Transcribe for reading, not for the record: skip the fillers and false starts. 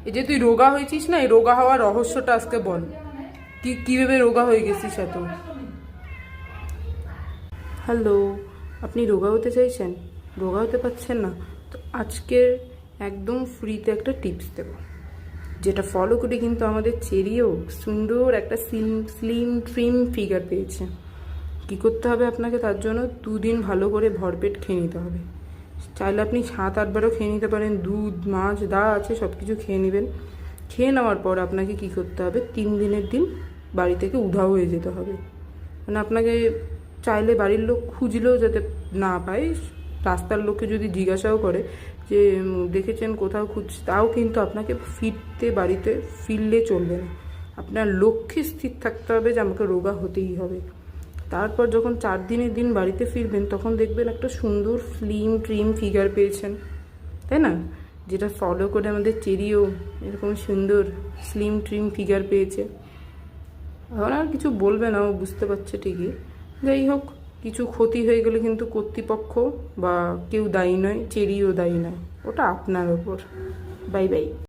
এই যে তুই রোগা হয়েছিস না, এই রোগা হওয়ার রহস্যটা আজকে বল, কিভাবে রোগা হয়ে গেছিস এত। হ্যালো, আপনি রোগা হতে চাইছেন, রোগা হতে পারছেন না, তো আজকের একদম ফ্রিতে একটা টিপস দেবো, যেটা ফলো করে কিন্তু আমাদের চেরিও সুন্দর একটা স্লিম ট্রিম ফিগার পেয়েছে। কী করতে হবে আপনাকে, তার জন্য 2 দিন ভালো করে ভরপেট খেয়ে নিতে হবে। চাইলে আপনি 7-8বারও খেয়ে নিতে পারেন, দুধ মাছ যা আছে সব কিছু খেয়ে নেবেন। খেয়ে নেওয়ার পর আপনাকে কী করতে হবে, 3 দিনের দিন বাড়ি থেকে উধাও হয়ে যেতে হবে। মানে আপনাকে চাইলে বাড়ির লোক খুঁজলেও যাতে না পায়, রাস্তার লোককে যদি জিজ্ঞাসাও করে যে দেখেছেন কোথাও তাও কিন্তু আপনাকে বাড়িতে ফিরলে চলবে না। আপনার লক্ষ্যে স্থির থাকতে হবে যে আমাকে রোগা হতেই হবে। তারপর যখন 4 দিনের দিন বাড়িতে ফিরবেন, তখন দেখবেন একটা সুন্দর স্লিম ট্রিম ফিগার পেয়েছেন, তাই না? যেটা ফলো করে আমাদের চেরিও এরকম সুন্দর স্লিম ট্রিম ফিগার পেয়েছে। এখন আর কিছু বলবে না, ও বুঝতে পারছে ঠিকই। যাই হোক, কিছু ক্ষতি হয়ে গেলে কিন্তু কর্তৃপক্ষ বা কেউ দায়ী নয়, চেরিও দায়ী নয়, ওটা আপনার ওপর। Bye bye.